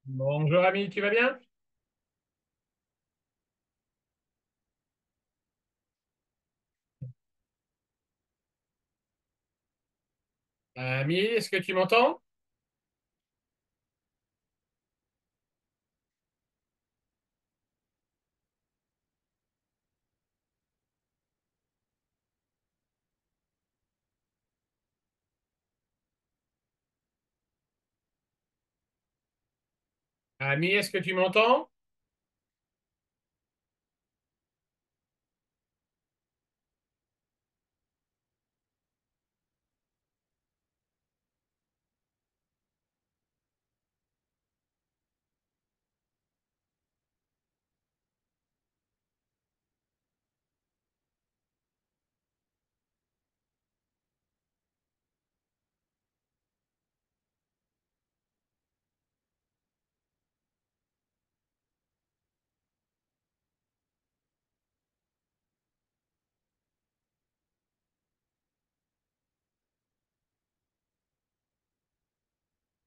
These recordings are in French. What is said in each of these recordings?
Bonjour ami, tu vas bien? Ami, est-ce que tu m'entends? Ami, est-ce que tu m'entends?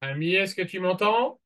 Ami, est-ce que tu m'entends?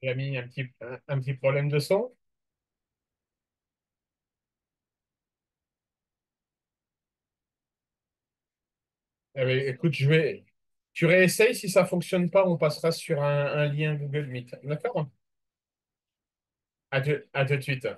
Ami, un petit problème de son. Eh bien, écoute, tu réessayes. Si ça fonctionne pas, on passera sur un lien Google Meet. D'accord? À tout de suite.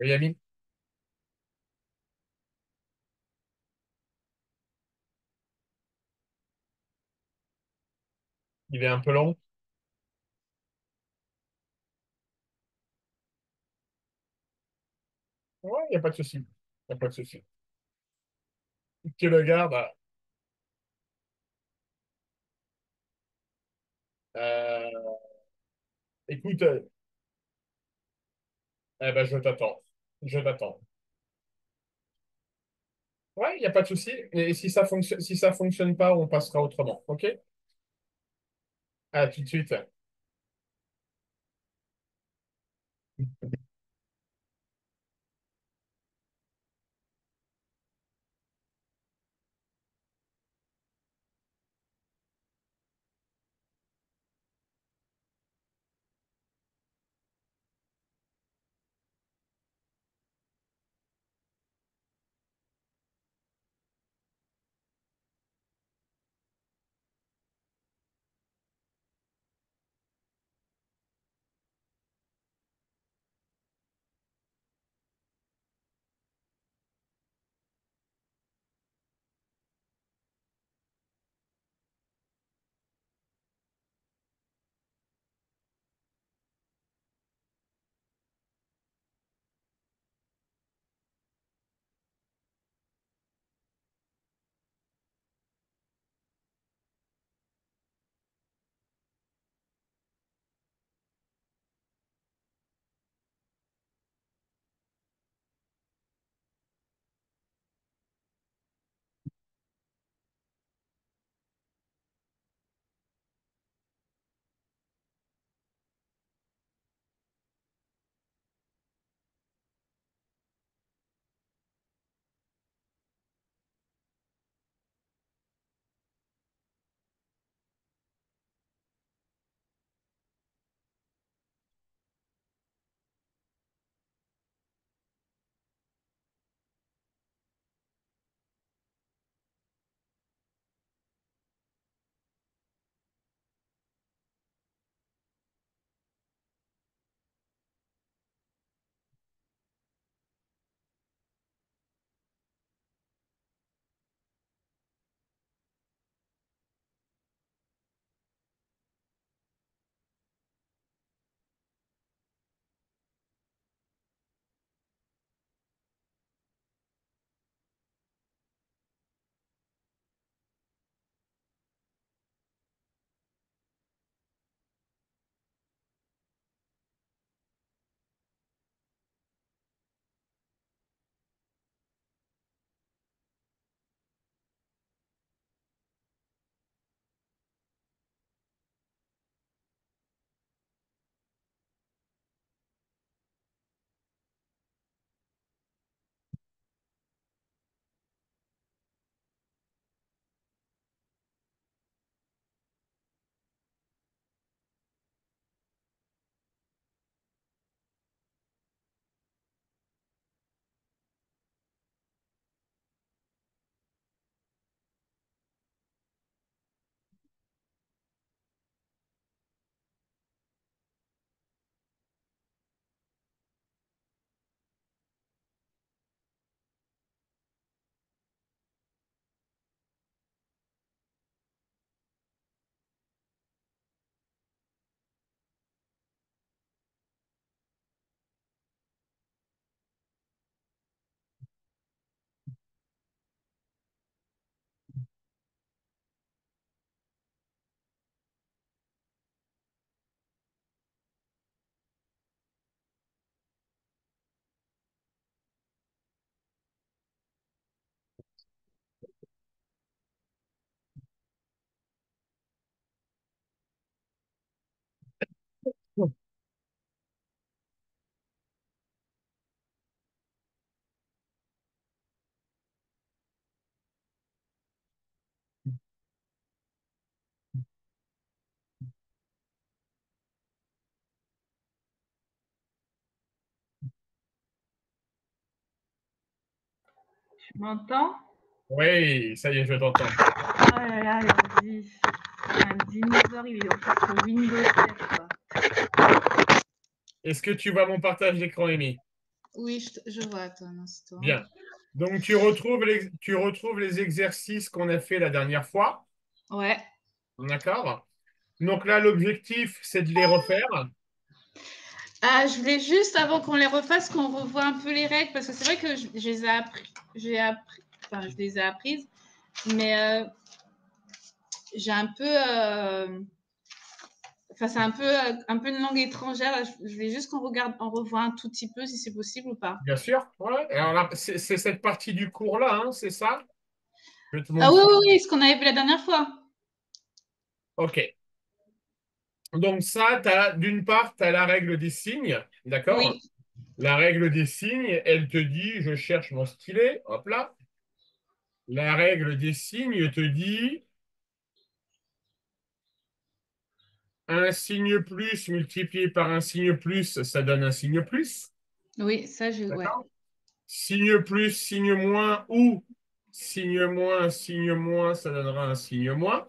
Oui, ami, il est un peu long. Ouais, il n'y a pas de souci. Il n'y a pas de souci. Tu le gardes. Euh, écoute, eh ben, je t'attends. Je t'attends. Ouais, il n'y a pas de souci. Et si ça fonctionne pas, on passera autrement. OK? À tout de suite. Tu m'entends? Oui, ça y est, je t'entends. Oh là là, lundi. Un dinosaure, il est encore sur Windows 7, quoi. Est-ce que tu vois mon partage d'écran, Amy? Oui, je vois. Attends un instant. Bien. Donc, tu retrouves les exercices qu'on a fait la dernière fois. Ouais. D'accord? Donc là, l'objectif, c'est de les refaire. Ah, je voulais juste, avant qu'on les refasse, qu'on revoie un peu les règles, parce que c'est vrai que je les ai enfin, je les ai apprises, mais j'ai un peu, enfin, c'est un peu une langue étrangère. Je voulais juste qu'on regarde, on revoie un tout petit peu, si c'est possible ou pas. Bien sûr. Ouais. Alors là, c'est cette partie du cours-là, hein, c'est ça? Je vais te Ah oui, montrer. oui, oui, ce qu'on avait vu la dernière fois. OK. Donc ça, d'une part, tu as la règle des signes. D'accord? Oui, La règle des signes, elle te dit, je cherche mon stylet, hop là. La règle des signes te dit un signe plus multiplié par un signe plus, ça donne un signe plus. oui, ça, ouais. D'accord? Signe plus, signe moins ou signe moins, ça donnera un signe moins.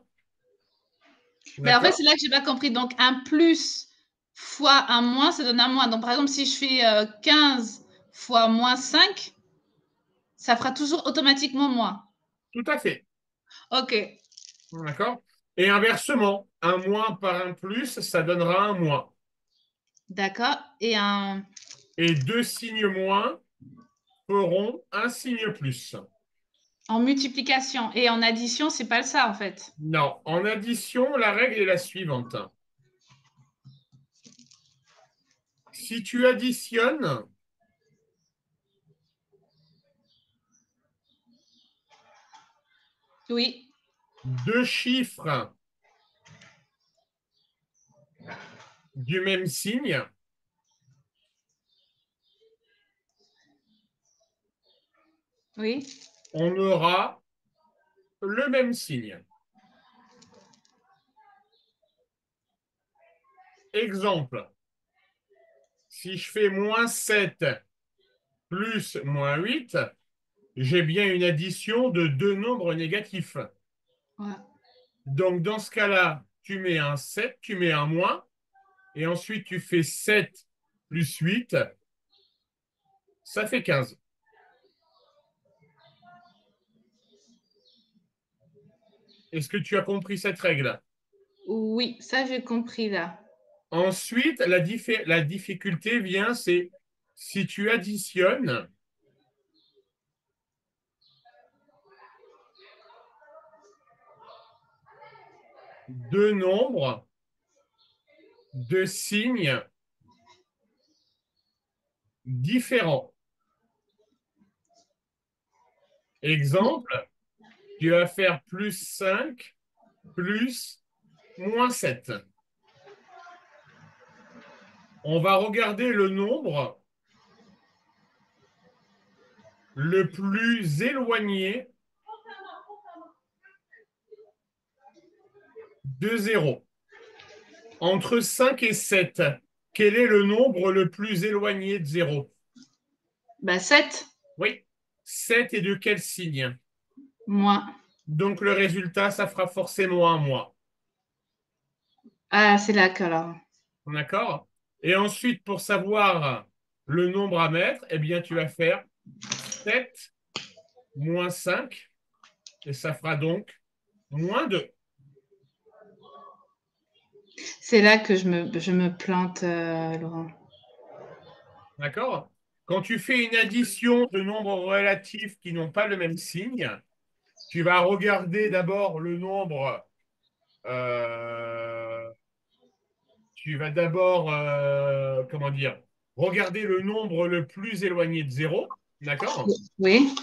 Mais en fait, D'accord? c'est là que j'ai pas compris. Donc, un plus fois un moins, ça donne un moins. Donc, par exemple, si je fais 15 fois moins 5, ça fera toujours automatiquement moins. Tout à fait. Ok, D'accord? Et inversement, un moins par un plus, ça donnera un moins. d'accord. Et un... Et deux signes moins feront un signe plus. en multiplication et en addition, c'est pas ça en fait. Non, en addition, la règle est la suivante. Si tu additionnes Oui, deux chiffres du même signe, oui, on aura le même signe. Exemple, si je fais moins 7 plus moins 8, j'ai bien une addition de deux nombres négatifs. ouais. Donc, dans ce cas-là, tu mets un 7, tu mets un moins, et ensuite tu fais 7 plus 8, ça fait 15. Est-ce que tu as compris cette règle? Oui, ça j'ai compris là. Ensuite, la difficulté vient, c'est si tu additionnes deux nombres de signes différents. Exemple, tu vas faire plus 5 plus moins 7. On va regarder le nombre le plus éloigné de zéro. Entre 5 et 7, quel est le nombre le plus éloigné de zéro? Bah 7 Oui, 7 est de quel signe? moins. Donc le résultat, ça fera forcément un moins. Ah, c'est là que alors. D'accord? Et ensuite, pour savoir le nombre à mettre, eh bien, tu vas faire 7 moins 5 et ça fera donc moins 2. C'est là que je me plante, Laurent. D'accord? Quand tu fais une addition de nombres relatifs qui n'ont pas le même signe, tu vas regarder d'abord le nombre. Tu vas d'abord, comment dire, regarder le nombre le plus éloigné de zéro. D'accord? Oui.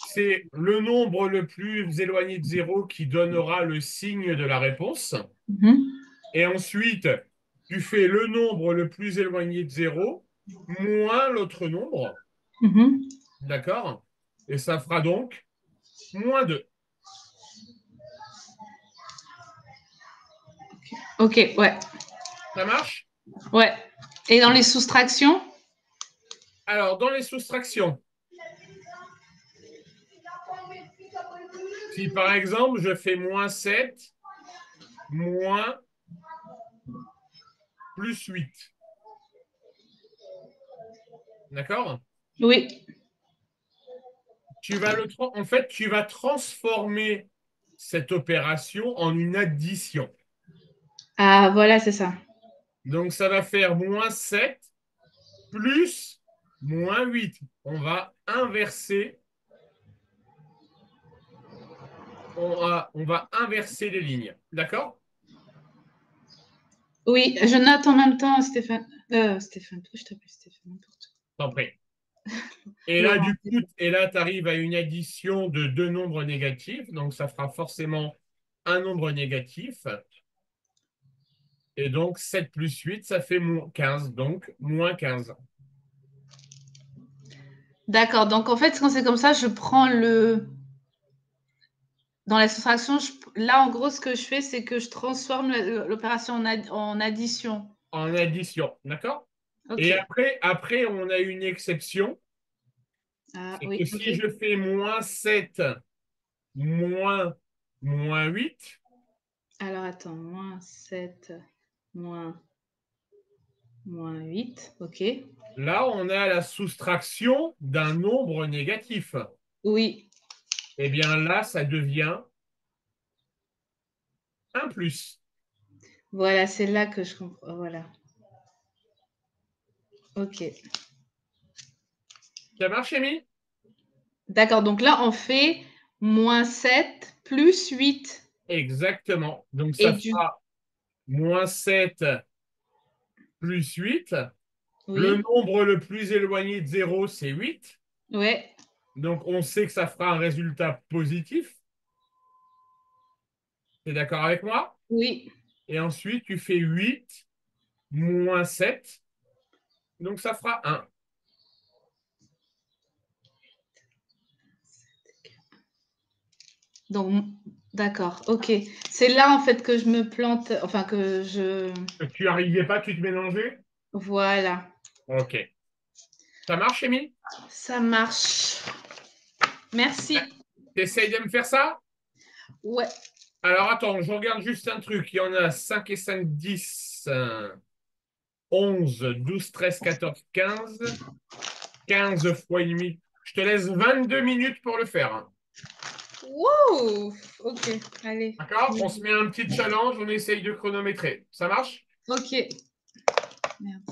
C'est le nombre le plus éloigné de zéro qui donnera le signe de la réponse. Mhm. Et ensuite, tu fais le nombre le plus éloigné de zéro moins l'autre nombre. Mhm. D'accord? Et ça fera donc moins 2. Ok, ouais. Ça marche? Ouais. Et dans les soustractions? Alors, dans les soustractions, si par exemple je fais moins 7 moins plus 8, d'accord? Oui. En fait, tu vas transformer cette opération en une addition. Ah, voilà, c'est ça. Donc, ça va faire -7 plus -8. On va inverser les lignes. D'accord? Oui, je note en même temps, Stéphane. Stéphane, pourquoi je t'appelle Stéphane? N'importe T'en prie. quoi. Laurent. Et là, tu arrives à une addition de deux nombres négatifs. Donc, ça fera forcément un nombre négatif. Et donc, 7 plus 8, ça fait -15. Donc, -15. D'accord. Donc, en fait, quand c'est comme ça, je prends le. Dans la soustraction, là, en gros, ce que je fais, c'est que je transforme l'opération en addition. En addition. D'accord? Ok. Et après, on a une exception. Ah, C'est que oui, ok. si je fais -7 moins -8, Alors, attends. -7, -8. Ok. là, on a la soustraction d'un nombre négatif. Oui. Eh bien, là, ça devient un plus. Voilà, c'est là que je comprends. Voilà. Ok. Ça marche, Amy? D'accord. Donc là, on fait -7 plus 8. Exactement. Donc, Et ça du. fera -7 plus 8. Le Oui. nombre le plus éloigné de 0, c'est 8. Ouais. Donc, on sait que ça fera un résultat positif. Tu es d'accord avec moi? Oui. Et ensuite, tu fais 8 -7. Donc, ça fera 1. Donc, d'accord. Ok. C'est là, en fait, que je me plante. Enfin, que je. Tu n'arrivais pas, tu te mélangeais? Voilà. Ok. Ça marche, Amy? Ça marche. Merci. Tu essayes de me faire ça? Ouais. Alors, attends, je regarde juste un truc. Il y en a 5 et 5, 10, 11, 12, 13, 14, 15. 15 fois 1,5. Je te laisse 22 minutes pour le faire, hein. Wow. Ok. Allez. D'accord? On se met un petit challenge, on essaye de chronométrer. Ça marche? Ok. Merde.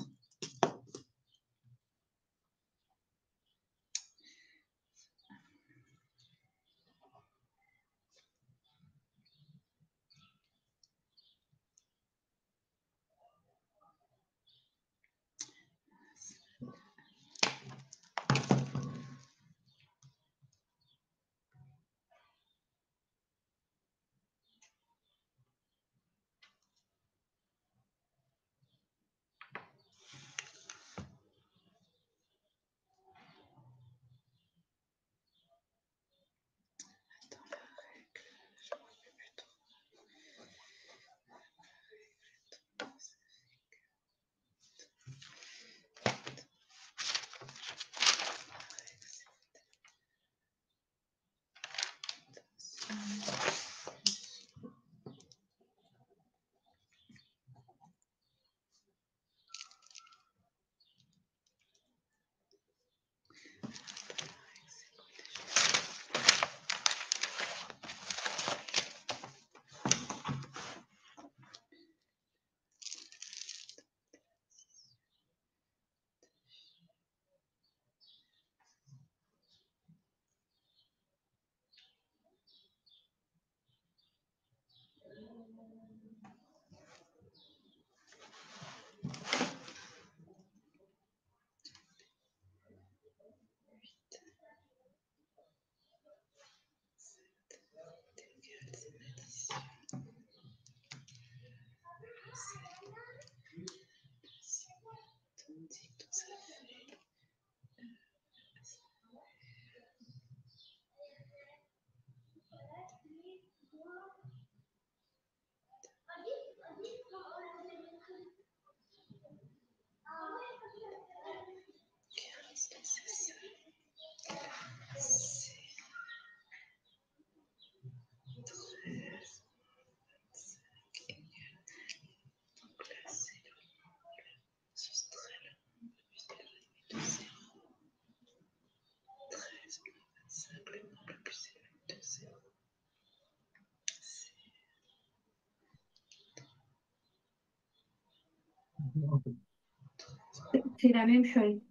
C'est la même chose.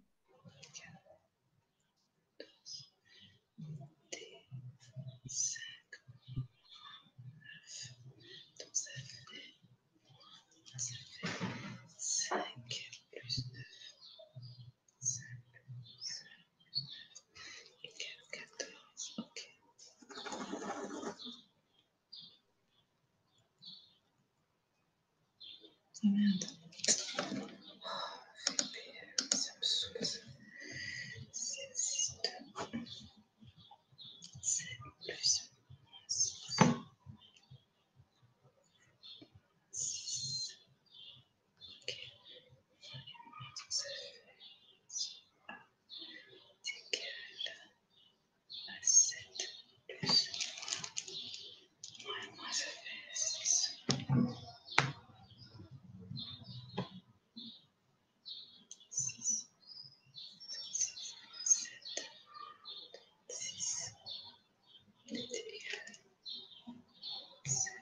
Merde. Ça me saoule. 7, 6, 2. 7 plus 6. 6. Ok. Donc ça fait A égale à 7 plus moins ça fait 6. 6. 7. 6. Est égal à 7.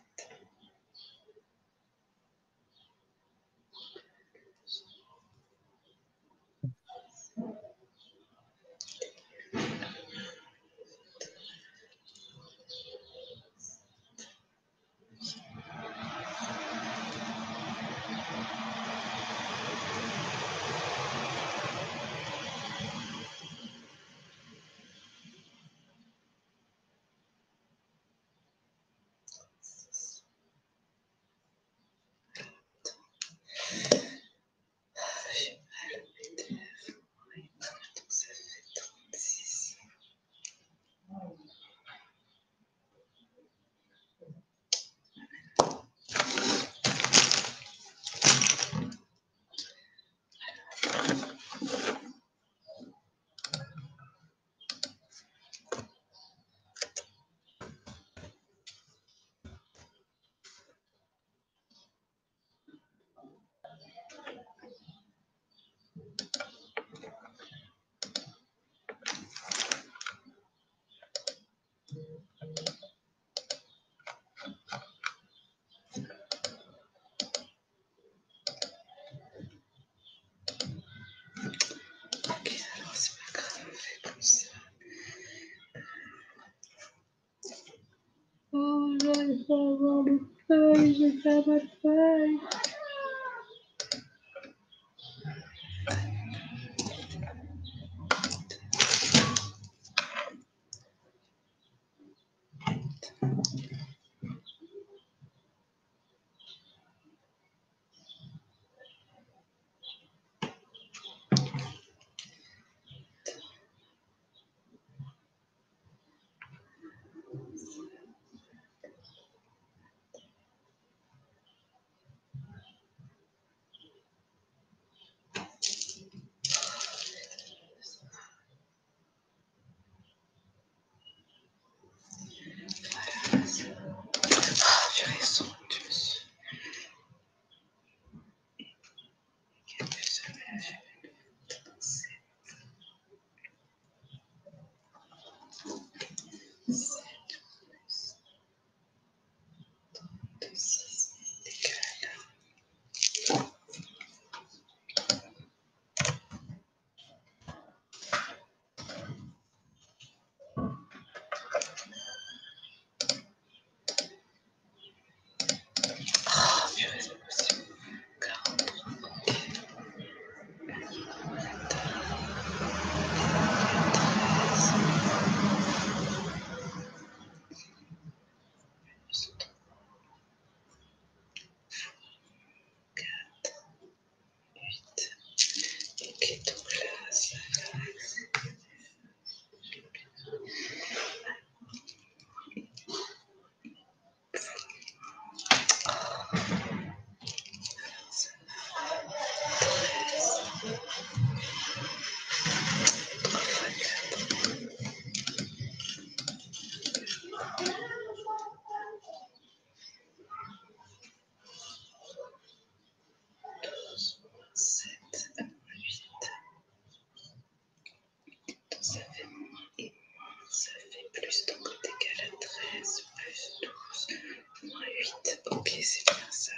J'ai mal au PDF. Ouais. Donc ça fait 36. Ok, alors c'est pas grave, on fait comme ça. Oh, j'arrive pas à avoir les feuilles, j'ai pas ma feuille. Voilà, c'est bon. Ah, j'ai raison, Dieu. Ah, purée, c'est pas possible. 43, ok. 8. Ok, donc là, ça va. Ça fait moins et moins, ça fait plus, donc on est égal à 13, plus 12, moins 8. Ok, c'est bien ça.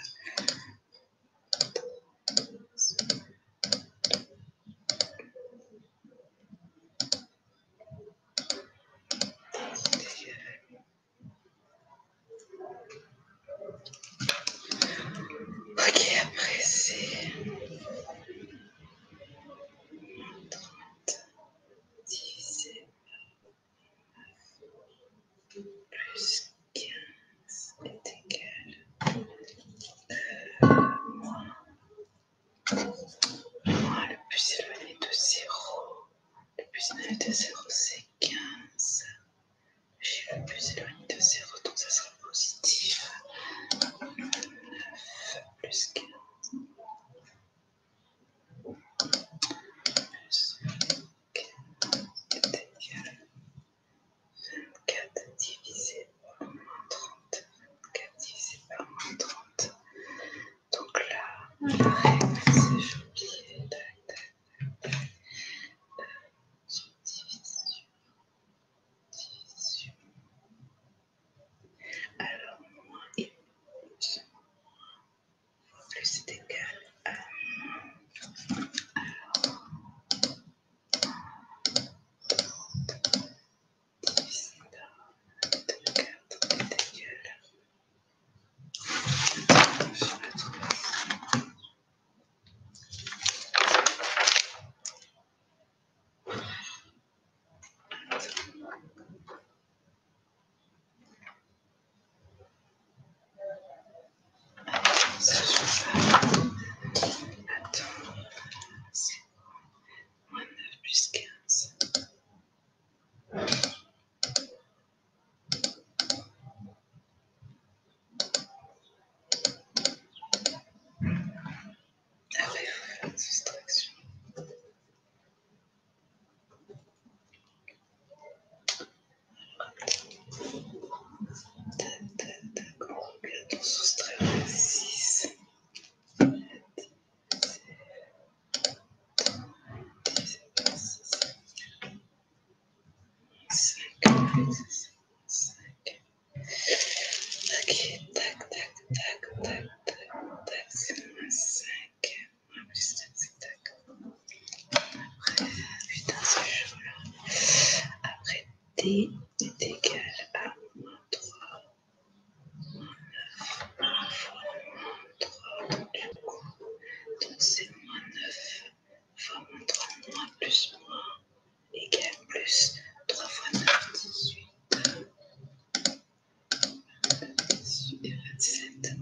plus 15 est égal moins le plus éloigné de 0. Le plus éloigné de 0, c'est 15. J'ai le plus éloigné de 0, donc ça sera positif. 9 plus 15. Plus 15 est égal 24 divisé par moins 30. 24 divisé par moins 30. Donc là, la règle, c'est j'ai oublié. Division. Alors, moins et plus c'est égal à divisé par 24 est égal sur la trouver. Ça, je vais pas. Attends, c'est moins 9 plus 15. Après, il faut faire une soustraction. On regarde, on soustrait 6. 5. Ok, tac, tac, tac, tac, tac, tac, c'est moins 5. Moins plus 5, c'est tac. Après, putain, c'est chaud là. Après, t est égal à moins 3. Moins 9 fois moins 3. Du coup, donc c'est moins 9 fois moins 3, moins plus moins égale plus 3 fois 9, 18. 18 et 27.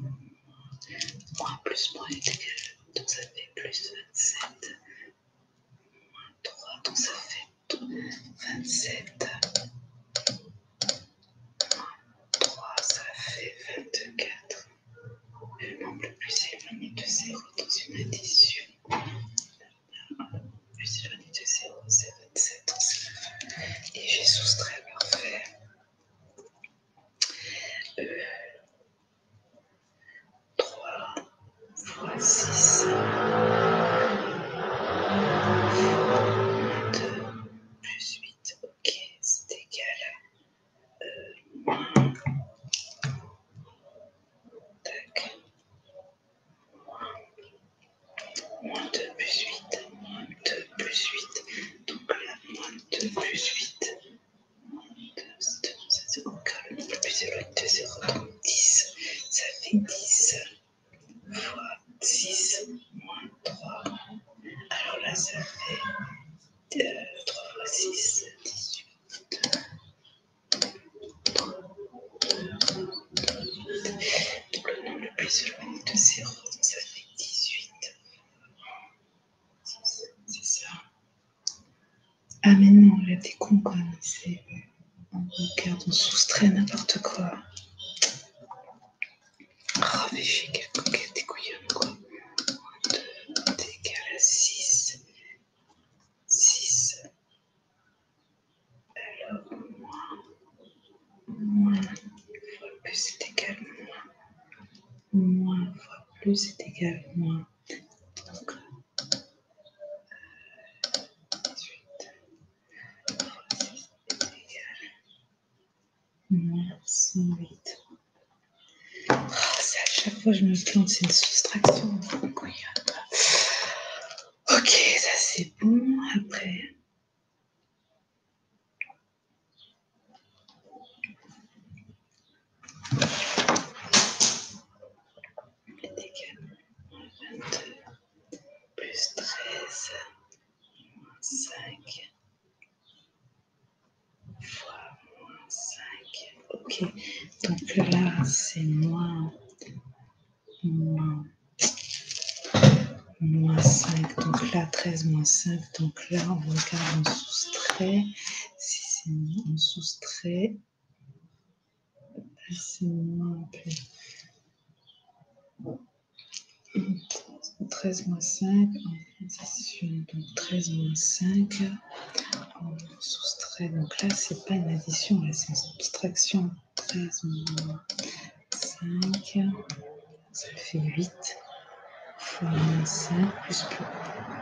Moins plus moins est égal, donc ça fait plus 27. Moins 3, donc ça fait 27. Moins 3, ça fait 24. Le nombre le plus éloigné de 0 dans une addition. Le plus éloigné de 0, c'est 27. Et j'ai soustrait parfait. 3 fois 6. 2 plus 8, ok, c'est égal à tac, moins 2 plus 8, moins 2 plus 8, donc là, moins 2 plus 8, moins 2, c'est aucun, le nombre le plus éloigné de 0, donc 10, ça fait 10 fois 6, moins 3, alors là, ça fait 3 fois 6, 18. Donc le nombre le plus éloigné de 0, ça fait 18. C'est ça. Ah mais non, là t'es con quoi. C'est... On regarde, on soustrait n'importe quoi. Oh mais j'ai des couillons quoi. 2 est égal à 6. 6. Alors moins fois plus est égal à moins fois plus est égal à moins. Donc 18 fois 6 est égal à moins 108. Oh, ça, à chaque fois je me plante, c'est une soustraction. Ok, ça c'est bon. Après. Est égal à 22 plus 13 moins 5 fois moins 5 Ok. Donc là, c'est moins 5. Donc là, 13 moins 5. Donc là, on regarde, on soustrait. Si c'est on soustrait, c'est moins plus. 13 moins 5 en addition. Donc 13 moins 5. On soustrait. Donc là, c'est pas une addition, là, c'est une soustraction. 13 moins 5. Ça fait 8. Fois moins 5 plus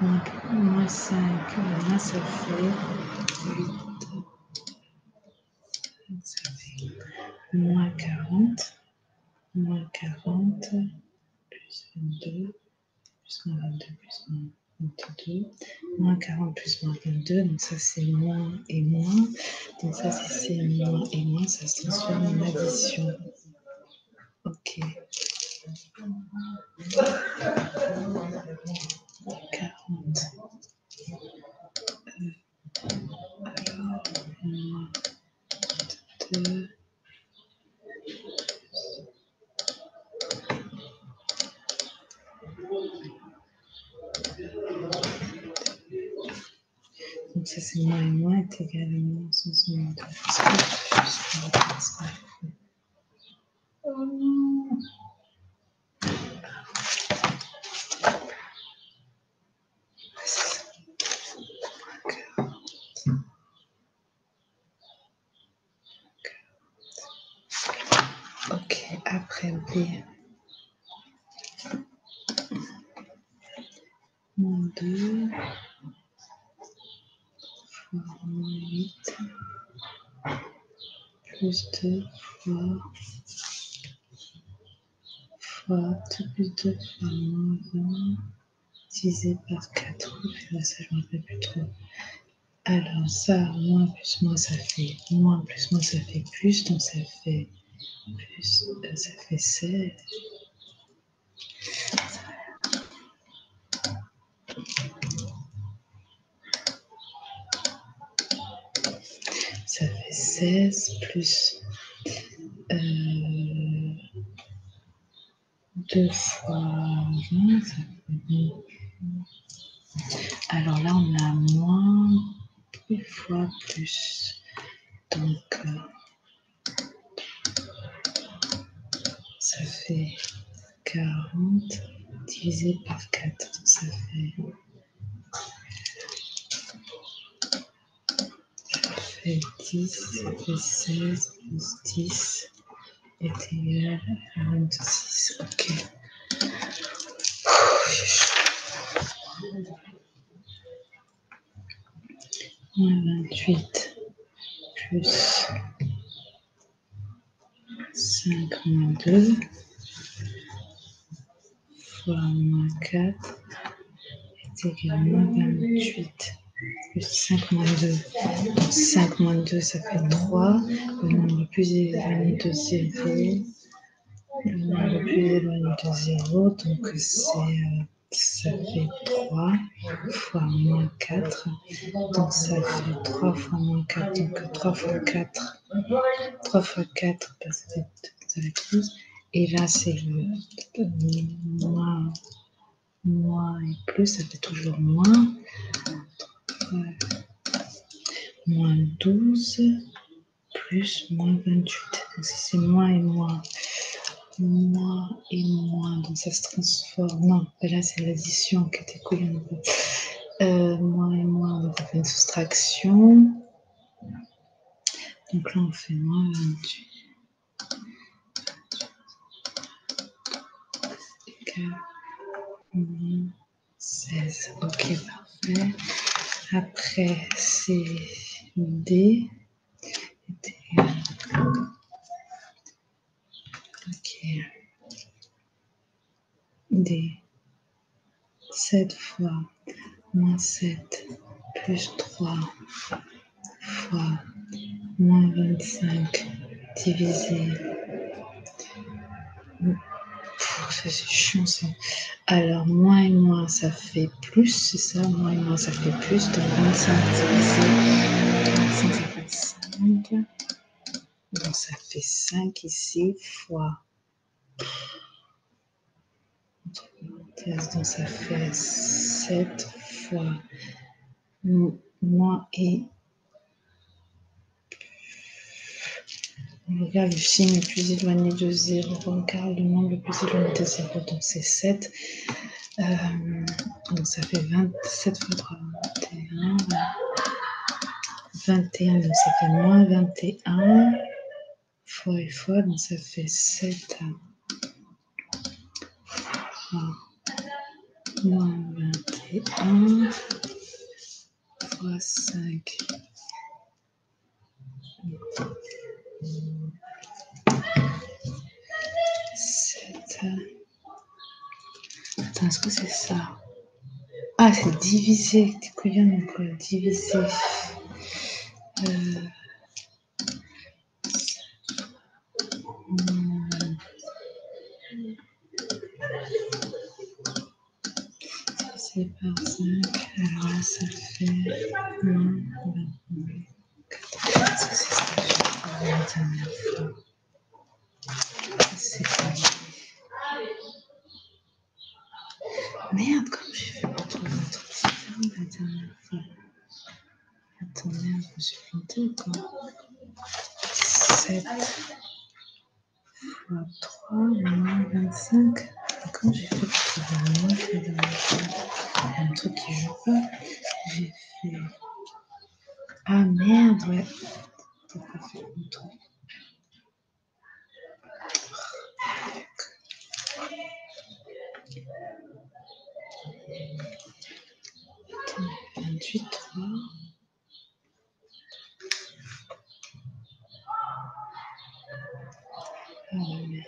moins 5, moins ça fait 8, ça fait moins 40 plus 22, plus moins 22, plus moins 22, moins 40 plus moins 22, donc ça c'est moins et moins, donc ça c'est moins et moins, ça se transforme en addition. Ok. 40. Alors, moins 2. Donc ça c'est moins et moins est égal à moins 62. Oh non. Ok, après B. Moins 2 fois moins 8 plus 2 fois 2 plus 2 fois moins 20 divisé par 4. Là, ça, je ne me rappelle plus trop. Alors, ça, moins plus moins, ça fait moins plus moins, ça fait plus. Donc, ça fait plus, ça fait 16. Ça fait 16 plus 2 fois 20, ça fait... Alors là, on a moins 2 fois plus. Donc, ça fait 40 divisé par 4. Donc, ça fait 10, ça fait 16 plus 10 est égal à 26. Ok. Moins 28 plus 5 moins 2 fois moins 4 est égal à moins 28 plus 5 moins 2. Donc 5 moins 2, ça fait 3. Le nombre le plus éloigné de 0. Le nombre le plus éloigné de 0, donc ça fait 3 fois moins 4. Donc ça fait 3 fois moins 4, donc 3 fois 4. 3 fois 4, ça fait 12. Et là, c'est le moins et plus, ça fait toujours moins. Moins 12 plus moins 28. Donc si c'est moins et moins, donc ça se transforme. Non, là c'est l'addition qui était cool. Moins et moins, donc on fait une soustraction. Donc là on fait moins 28. Égal moins 16. Ok, parfait. Après c'est D. Ok. D. 7 fois moins 7 plus 3 fois moins 25 divisé. C'est chiant ça. Alors, moins et moins, ça fait plus, c'est ça. Moins et moins, ça fait plus. Donc, 25 divisé 25, ça fait 5. Donc ça fait 5 ici, fois. Donc ça fait 7 fois moins et. On regarde le signe le plus éloigné de 0. On regarde le nombre le plus éloigné de 0. Donc c'est 7. Donc ça fait 27 fois 3, 21. 21, donc ça fait moins 21. Fois et fois, donc ça fait 7 fois moins 21 fois 5. Attends, est-ce que c'est ça? Ah, c'est divisé. T'es combien donc divisé divisé par 5. Alors là, ça fait moins 29. Est-ce que c'est ça que j'ai trouvé la dernière fois? C'est pas vrai. Merde, comme j'ai fait pour trouver un truc différent la dernière fois. Attends, merde, je me suis plantée ou quoi? 7 fois 3 moins 25. Comment j'ai fait pour trouver un moins la dernière fois? Il y a un truc qui joue pas. J'ai fait. Ah merde, ouais. T'as pas fait le truc. Attends, 28, 3. Ah merde.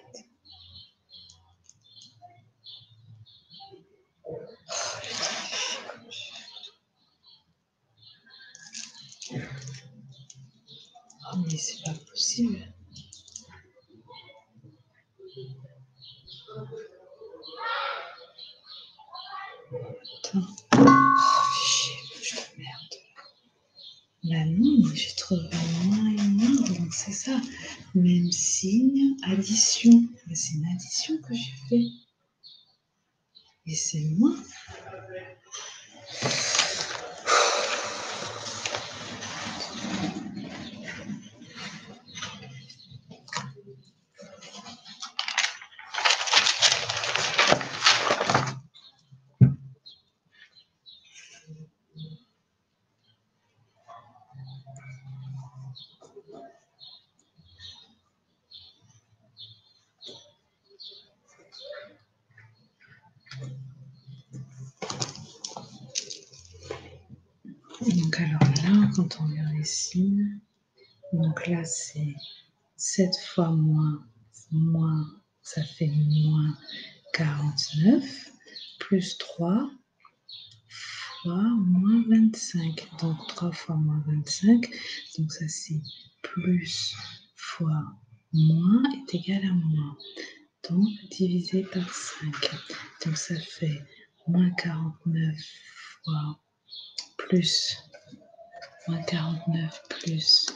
Oh mais c'est pas possible. Attends. Oh chier, putain de merde. Bah non, mais j'ai trouvé moins et moins, donc c'est ça. Même signe, addition. Mais c'est une addition que j'ai fait. Et c'est moins. Donc alors là, quand on regarde les signes, donc là c'est 7 fois moins, ça fait moins 49, plus 3 fois moins 25. Donc 3 fois moins 25, donc ça c'est plus fois moins est égal à moins. Donc divisé par 5. Donc ça fait moins 49 fois plus moins 49 plus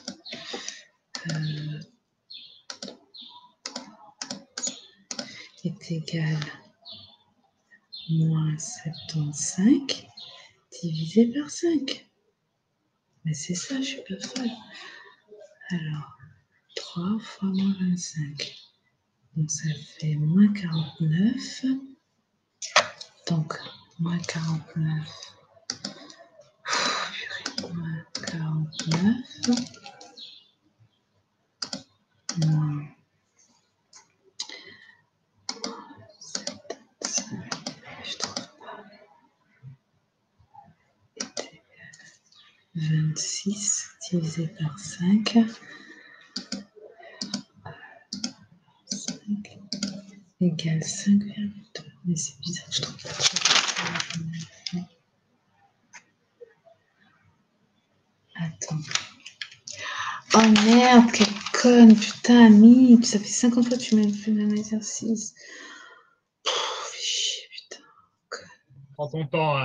est égal à moins 75 divisé par 5. Mais c'est ça, je suis pas folle. Alors, 3 fois moins 25. Donc ça fait moins 49. Donc, moins 49. Moins 49. Moins 75. Je trouve pas. 26 divisé par 5. 5 égale 5,2. Mais c'est bizarre, je trouve pas. Attends. Oh merde, quelle conne, putain, Ami, ça fait 50 fois que tu m'as fait le même exercice. Fais chier, putain. Conne. Prends ton temps,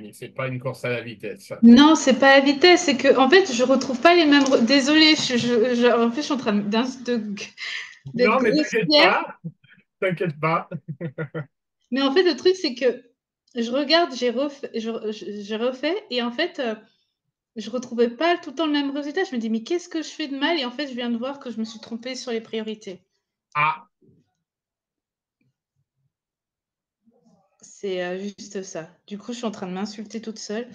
mais c'est pas une course à la vitesse. Non, c'est pas la vitesse, c'est que en fait, je retrouve pas les mêmes. Désolée, en plus, je suis en train d'être Non, mais t'inquiète grossière. pas, t'inquiète pas. Mais en fait, le truc, c'est que je regarde, j'ai refait, et en fait, je retrouvais pas tout le temps le même résultat. Je me dis, mais qu'est-ce que je fais de mal? Et en fait, je viens de voir que je me suis trompée sur les priorités. Ah, C'est juste ça. Du coup, je suis en train de m'insulter toute seule.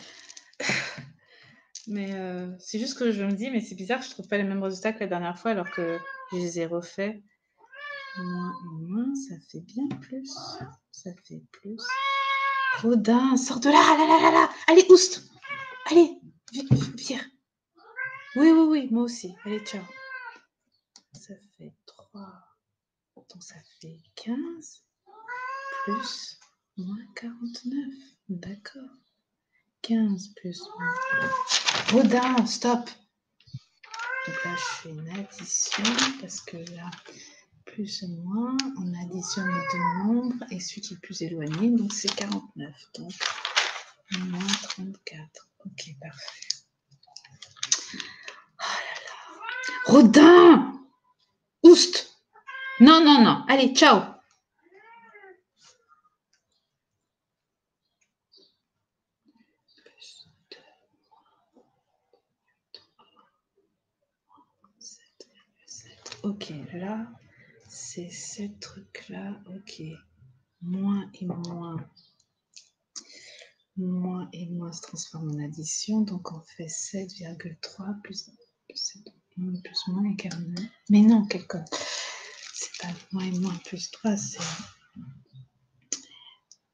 Mais c'est juste que je me dis, mais c'est bizarre, je trouve pas les mêmes résultats que la dernière fois alors que je les ai refaits. Moins et moins, ça fait bien plus. Ça fait plus. Rodin, sors de là, là, là, là, là. Allez, oust. Allez, viens. Oui, oui, oui, moi aussi. Allez, ciao. Ça fait 3. Donc ça fait 15 plus moins 49. D'accord. 15 plus moins. Rodin, stop. Donc là, je fais une addition parce que là, plus ou moins, on additionne les deux nombres et celui qui est plus éloigné, donc c'est 49. Donc, moins 34. Ok, parfait. Oh là là. Rodin! Oust! Non, non, non. Allez, ciao! Ok, là, c'est ce truc-là. Ok. Moins et moins. Moins et moins se transforme en addition. Donc, on fait 7,3 plus moins égale 9. Mais non, quel code? C'est pas moins et moins plus 3, c'est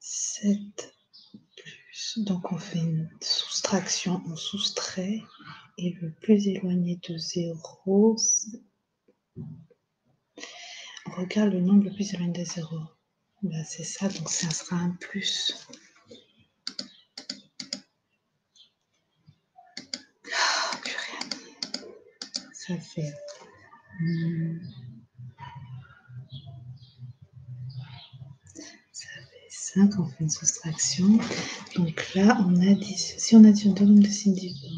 7 plus. Donc, on fait une soustraction. On soustrait. Et le plus éloigné de 0, on regarde le nombre le plus éloigné de 0. Là, c'est ça, donc ça sera un plus. Oh, purée. Ça fait... Ça fait 5, on fait une soustraction. Donc là, on additionne, si on additionne deux nombres de signes différents,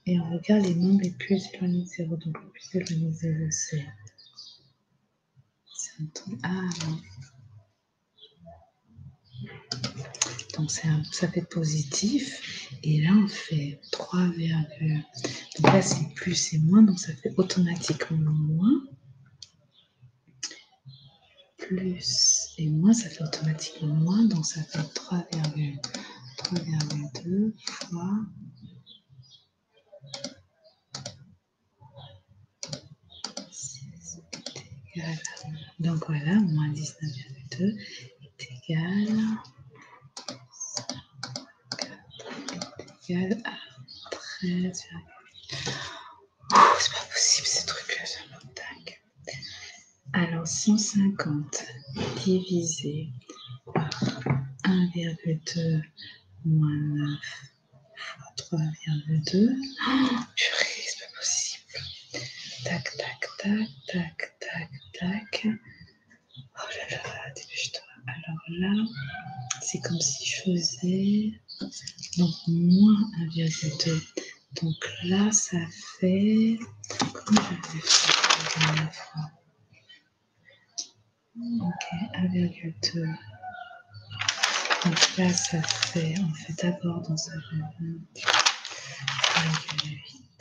et on regarde les nombres les plus éloignés de 0. Donc le plus éloigné de 0, c'est... Ah non. Donc ça fait positif. Et là, on fait 3, donc là, c'est plus et moins, donc ça fait automatiquement moins. Plus et moins, ça fait automatiquement moins, donc ça fait 3,2 fois... Donc voilà, moins 19,2 est égal à 13. Oh, c'est pas possible ces trucs-là, ça me dingue. Alors 150 divisé par 1,2 moins 9 fois 3,2. Oh, purée, c'est pas possible. Tac, tac, tac, tac, tac, tac. Oh là là, dépêche-toi. Alors là, c'est comme si je faisais donc moins 1,2. Donc là, ça fait... Comment j'avais fait la dernière fois? Ok, 1,2. Donc là, ça fait... On fait d'abord dans un 1,8.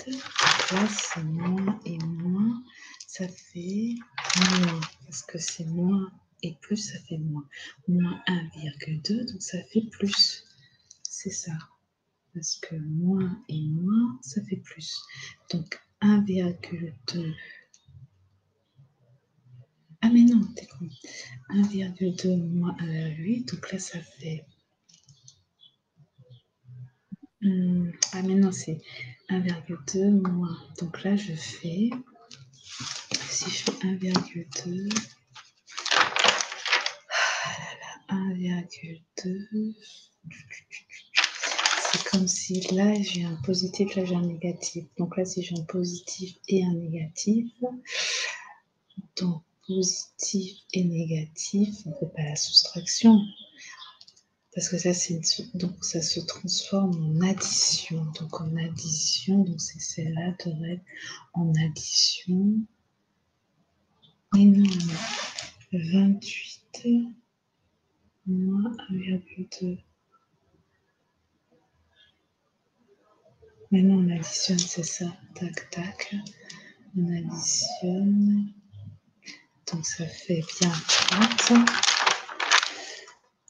Donc là, c'est moins et moins. Ça fait moins. Parce que c'est moins et plus, ça fait moins. Moins 1,2, donc ça fait plus. C'est ça. Parce que moins et moins, ça fait plus. Donc 1,2. Ah mais non, t'es con. 1,2 moins 1,8. Donc là, ça fait... Ah mais non, c'est 1,2 moins. Donc là, je fais... Si je fais 1,2... 1,2... C'est comme si là, j'ai un positif, là, j'ai un négatif. Donc là, si j'ai un positif et un négatif... Donc positif et négatif, on ne fait pas la soustraction. Parce que ça, donc ça se transforme en addition. Donc en addition, donc c'est celle-là devrait être en addition. Et non, 28 moins 1,2. Maintenant, on additionne, c'est ça. Tac, tac. On additionne. Donc, ça fait bien 30.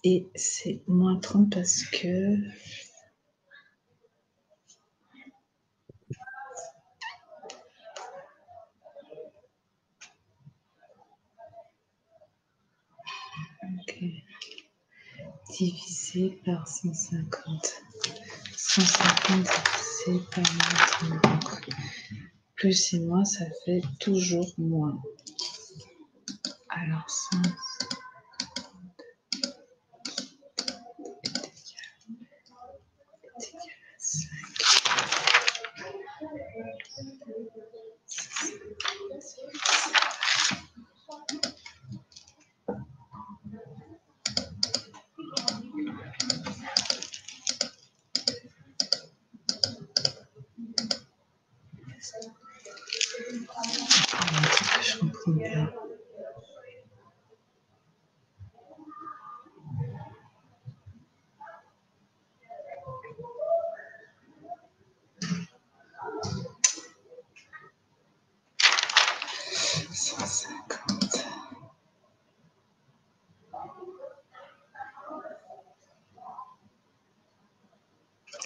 Et c'est moins 30 parce que... Ok. Divisé par 150. 150 divisé par moins 30. Donc, plus et moins, ça fait toujours moins. Alors, 100 est égal à 5. Je comprends pas.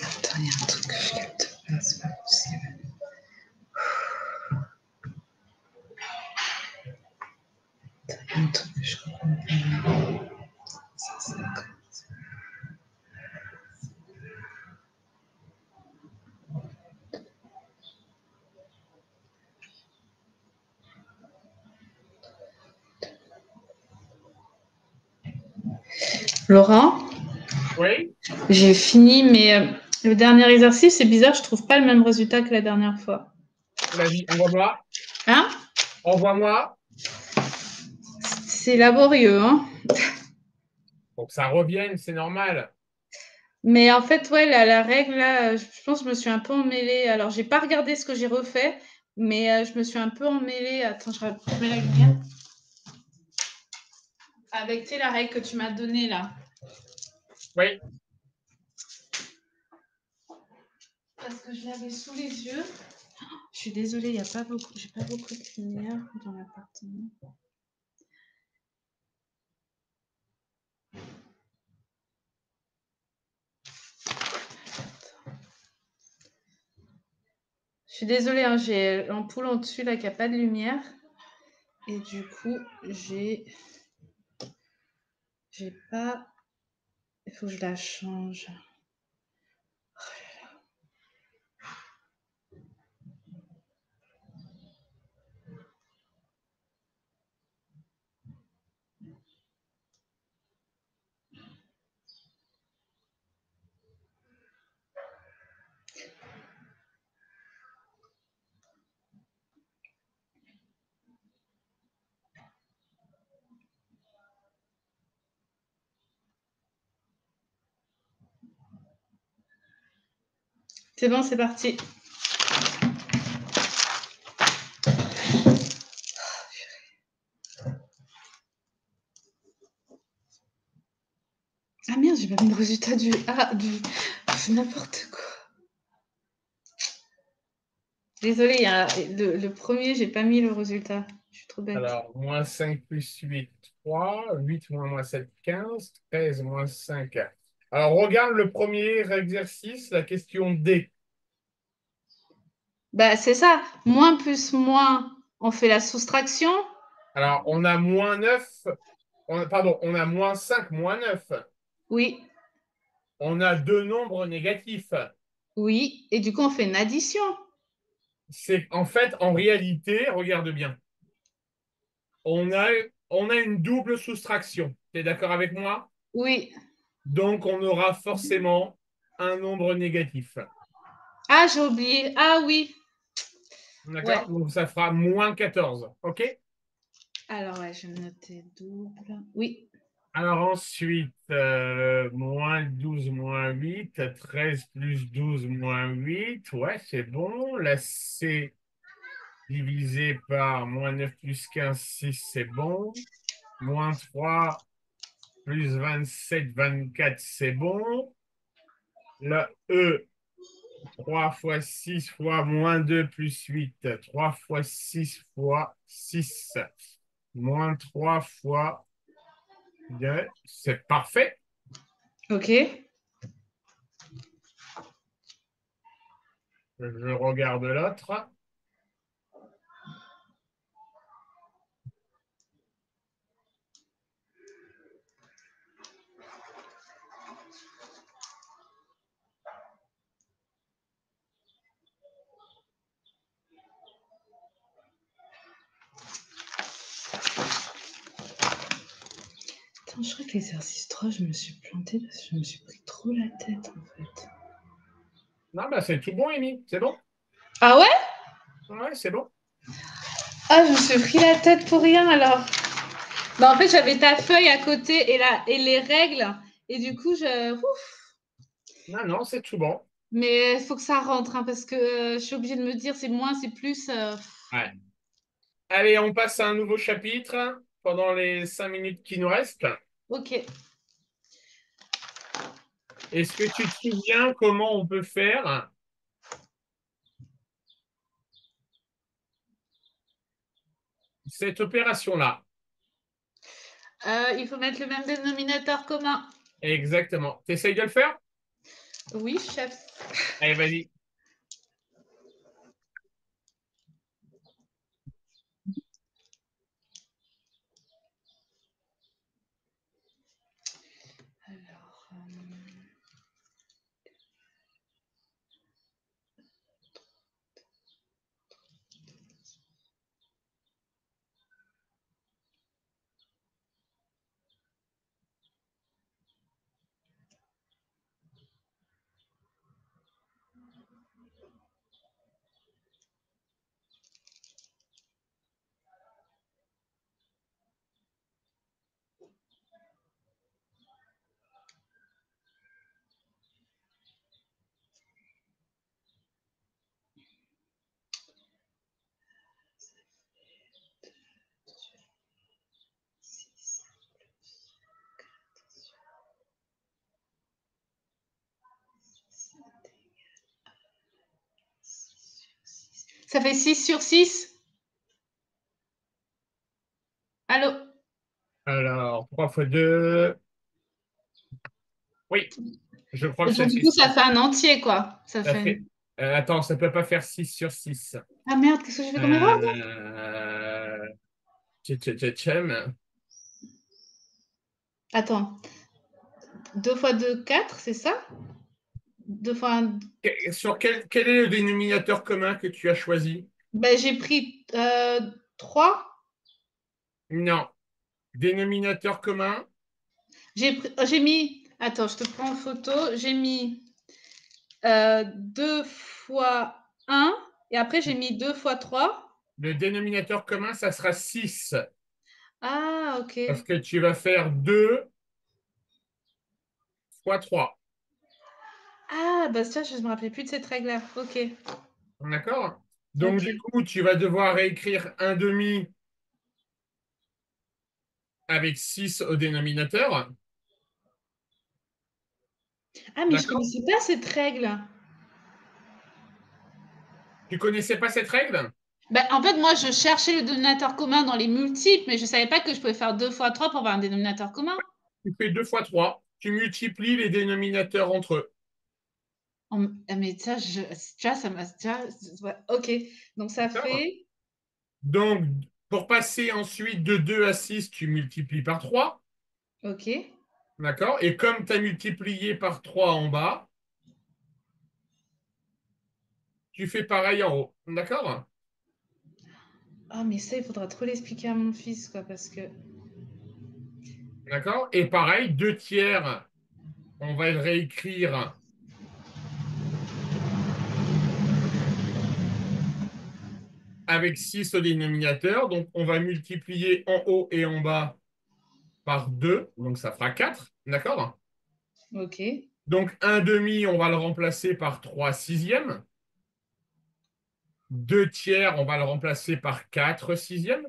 Attends, il y a un truc que je capte pas, c'est pas possible. Attends, il y a un truc que je comprends pas. 150. Laurent, Oui, j'ai fini, mais le dernier exercice, c'est bizarre, je trouve pas le même résultat que la dernière fois. vas-y, envoie-moi. Hein? Envoie-moi. C'est laborieux, hein? Pour que ça revienne, c'est normal. Mais en fait, ouais, la règle, là, je pense que je me suis un peu emmêlée. Alors, j'ai pas regardé ce que j'ai refait, mais je me suis un peu emmêlée. Attends, je mets la lumière. Avec, tu sais, la règle que tu m'as donnée, là. Oui, Parce que je l'avais sous les yeux. Je suis désolée, il y a pas beaucoup, j'ai pas beaucoup de lumière dans l'appartement. Je suis désolée, hein, j'ai l'ampoule en dessus là qui n'a pas de lumière. Et du coup, j'ai pas. Il faut que je la change. C'est bon, c'est parti. Ah merde, j'ai pas mis le résultat du. Ah, c'est n'importe quoi. Désolée, il y a le premier, j'ai pas mis le résultat. Je suis trop bête. alors, moins 5 plus 8, 3. 8 moins 7, 15. 13 moins 5. Alors, regarde le premier exercice, la question D. Bah, c'est ça. Moins plus moins, on fait la soustraction. Alors, on a moins 9. Pardon, on a moins 5, moins 9. Oui, On a deux nombres négatifs. oui. Et du coup, on fait une addition. C'est en fait, en réalité, regarde bien, on a, on a une double soustraction. Tu es d'accord avec moi? Oui. Donc, on aura forcément un nombre négatif. Ah, j'ai oublié. Ah oui. Ouais. D'accord? Donc, ça fera moins 14. OK? Alors, ouais, je vais me noter double. Oui. Alors ensuite, moins 12 moins 8, 13 plus 12 moins 8. Ouais, c'est bon. La C divisé par moins 9 plus 15, 6, c'est bon. Moins 3 plus 27, 24, c'est bon. La E, 3 fois 6 fois moins 2 plus 8, 3 fois 6 fois 6, moins 3 fois 2, c'est parfait. Ok. Je regarde l'autre. Attends, je crois que l'exercice 3, je me suis plantée parce que je me suis pris trop la tête en fait. Non, bah c'est tout bon, Amy. C'est bon? Ah ouais? Ouais, c'est bon. Ah, je me suis pris la tête pour rien alors. Bah, en fait, j'avais ta feuille à côté et les règles. Et du coup, Ouf. Non, non, c'est tout bon. Mais il faut que ça rentre hein, parce que je suis obligée de me dire c'est moins, c'est plus. Ouais. Allez, on passe à un nouveau chapitre pendant les 5 minutes qui nous restent. Ok. Est-ce que tu te souviens comment on peut faire cette opération-là? Il faut mettre le même dénominateur commun. Exactement. Tu essayes de le faire? Oui, chef. Allez, vas-y. Alors, ça fait 6 sur 6. Allô? Alors, 3 fois 2. Oui, je crois que Et ça donc, du fait coup, ça 6. fait un entier, quoi. Ça Ça fait fait... attends, ça peut pas faire 6 sur 6. Ah merde, qu'est-ce que j'ai fait comme erreur? Euh... tchem. Attends. 2 fois 2, 4, c'est ça? 2 fois 1. Sur quel est le dénominateur commun que tu as choisi? Ben, j'ai pris 3. Non. Dénominateur commun, J'ai mis. Attends, je te prends en photo. J'ai mis 2 fois 1. Et après, j'ai mis 2 fois 3. le dénominateur commun, ça sera 6. Ah, ok. Parce que tu vas faire 2 fois 3. Ah, bah ça, je ne me rappelais plus de cette règle-là. Ok. D'accord? Donc, du Ok. coup, tu vas devoir réécrire un demi avec 6 au dénominateur. Ah, mais je D'accord? connaissais pas cette règle. Tu connaissais pas cette règle? Bah, en fait, moi, je cherchais le dénominateur commun dans les multiples, mais je savais pas que je pouvais faire 2 fois 3 pour avoir un dénominateur commun. Tu fais 2 fois 3. Tu multiplies les dénominateurs entre eux. Ah, mais ça, déjà, ça m'a. Ouais, ok. Donc, ça D'accord? fait. Donc, pour passer ensuite de 2 à 6, tu multiplies par 3. Ok. D'accord? Et comme tu as multiplié par 3 en bas, tu fais pareil en haut. D'accord? Ah, mais ça, il faudra trop l'expliquer à mon fils, quoi, parce que. D'accord? Et pareil, 2 tiers, on va le réécrire avec 6 au dénominateur. Donc, on va multiplier en haut et en bas par 2. Donc, ça fera 4. D'accord? Ok. Donc, un demi, on va le remplacer par 3 sixièmes. 2 tiers, on va le remplacer par 4 sixièmes.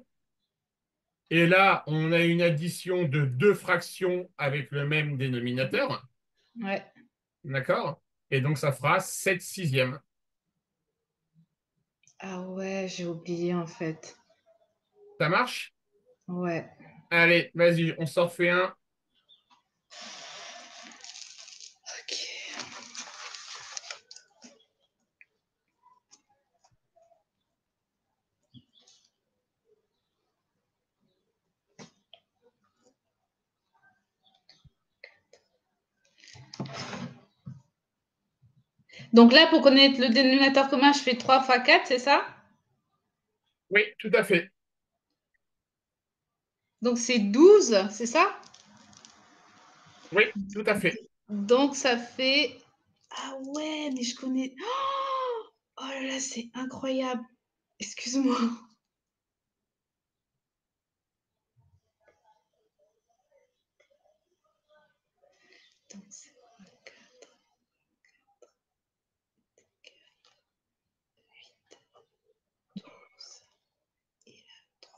Et là, on a une addition de 2 fractions avec le même dénominateur. Ouais. D'accord? Et donc, ça fera 7 sixièmes. Ah ouais, j'ai oublié en fait. Ça marche? Ouais. Allez, vas-y, on s'en refait un. Ok. Donc là, pour connaître le dénominateur commun, je fais 3 fois 4, c'est ça? Oui, tout à fait. Donc c'est 12, c'est ça? Oui, tout à fait. Donc ça fait... Ah ouais, mais je connais... Oh là là, c'est incroyable. Excuse-moi. Donc, c'est 4, 12, et là, 3.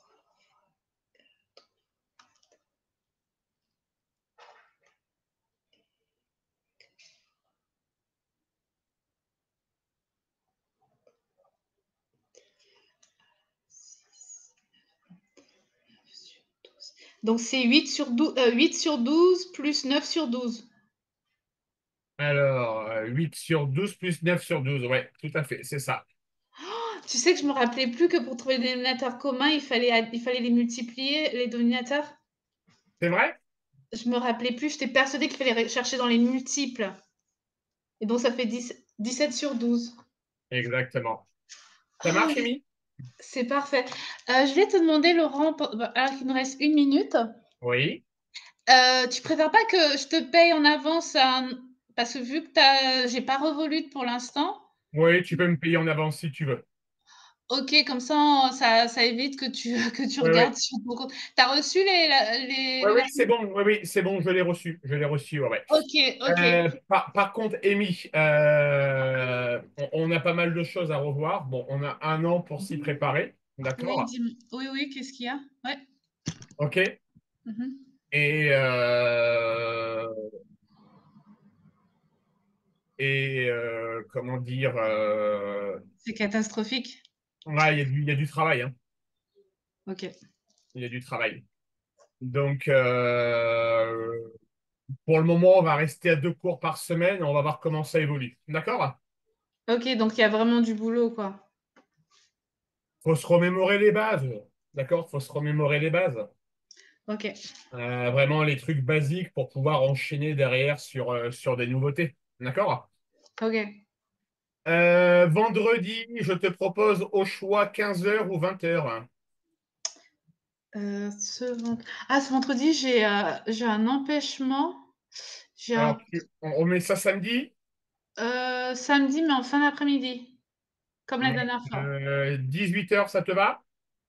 6, 9 sur 12. Donc c'est 8 sur 12 plus 9 sur 12. Alors, 8 sur 12 plus 9 sur 12. Ouais, tout à fait, c'est ça. Tu sais que je me rappelais plus que pour trouver le dénominateur commun, il fallait les multiplier, les dénominateurs. C'est vrai? Je me rappelais plus, j'étais persuadée qu'il fallait chercher dans les multiples. Et donc ça fait 17 sur 12. Exactement. Ça Oh, marche, Amy? c'est parfait. Je vais te demander, Laurent, alors qu'il nous reste 1 minute, Oui. tu préfères pas que je te paye en avance parce que vu que j'ai pas Revolut pour l'instant. Oui, tu peux me payer en avance si tu veux. Ok, comme ça évite que que tu Oui, oui. regardes sur ton compte. Tu as reçu Oui, le oui, virement? c'est bon. Oui, oui, c'est bon, je l'ai reçu. Je l'ai reçu, ouais, ouais. Ok, ok. Par contre, Amy, on a pas mal de choses à revoir. Bon, on a un an pour s'y préparer. Oui, D'accord? oui, oui, qu'est-ce qu'il y a? Ouais. OK? Mhm. Et, comment dire, C'est catastrophique. ouais, il y a du travail, hein. Ok. Il y a du travail. Donc, pour le moment, on va rester à 2 cours par semaine. On va voir comment ça évolue. D'accord? Ok, donc il y a vraiment du boulot, quoi. Faut se remémorer les bases. D'accord? Faut se remémorer les bases. Ok. Vraiment les trucs basiques pour pouvoir enchaîner derrière sur des nouveautés. D'accord? Ok. Vendredi, je te propose au choix 15h ou 20h. Ce vendredi, j'ai un empêchement. J'ai Alors, un on remet ça samedi. samedi, mais en fin d'après-midi, comme la Ouais. dernière fois. 18h, ça te va?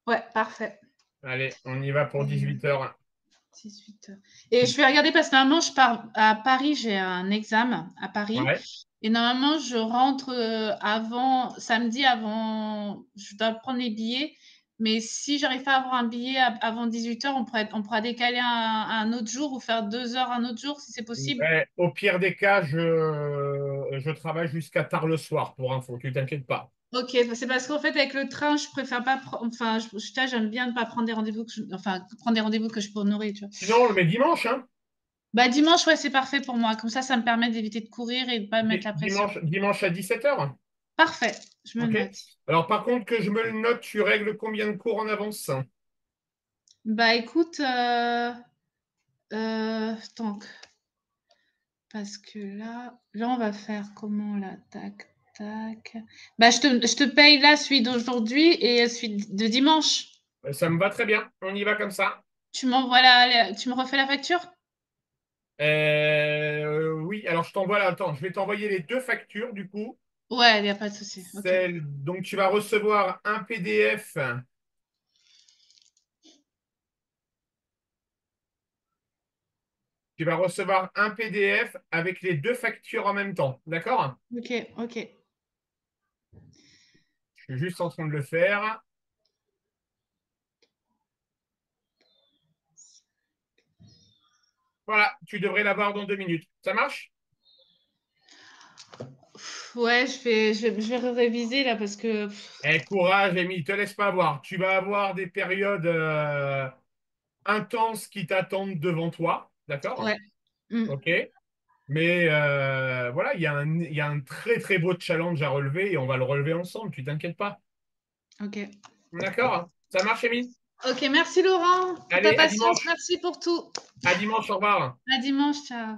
Ouais, parfait. Allez, on y va pour Et 18h. 18h. Et je vais regarder parce que normalement, je pars à Paris, j'ai un examen à Paris. Ouais. Et normalement, je rentre samedi avant, je dois prendre les billets. Mais si j'arrive pas à avoir un billet avant 18h, on pourra décaler un autre jour ou faire 2 heures un autre jour si c'est possible. Ouais, au pire des cas, je travaille jusqu'à tard le soir pour info, tu t'inquiètes pas. Ok, c'est parce qu'en fait, avec le train, je préfère pas enfin, j'aime bien ne pas prendre des rendez-vous enfin, prendre des rendez-vous que je peux honorer, tu vois. Sinon, on le met dimanche, hein? Bah, dimanche, ouais, c'est parfait pour moi. Comme ça me permet d'éviter de courir et de pas mettre la pression. Dimanche à 17h. Parfait, je me OK? note. Alors, par contre, que je me le note, tu règles combien de cours en avance? Bah, écoute, donc, parce que là, on va faire comment là? Tac, tac. Bah, je te paye là celui d'aujourd'hui et celui de dimanche. Ça me va très bien. On y va comme ça. Tu me refais la facture? Oui, alors je t'envoie là. Attends, je vais t'envoyer les deux factures du coup. Ouais, il n'y a pas de souci. Ok. Donc, tu vas recevoir un PDF. Tu vas recevoir un PDF avec les 2 factures en même temps. D'accord? Ok, ok. Je suis juste en train de le faire. Voilà, tu devrais l'avoir dans 2 minutes. Ça marche? Ouais, je vais réviser là parce que. Eh, courage, Amy, te laisse pas avoir. Tu vas avoir des périodes intenses qui t'attendent devant toi. D'accord? Ouais. Mm. OK. Mais voilà, il y a un très très beau challenge à relever et on va le relever ensemble, tu t'inquiètes pas. Ok. D'accord? Ça marche, Amy? Ok, merci Laurent pour ta Allez, patience. Merci pour tout. à dimanche, au revoir. À dimanche, ciao.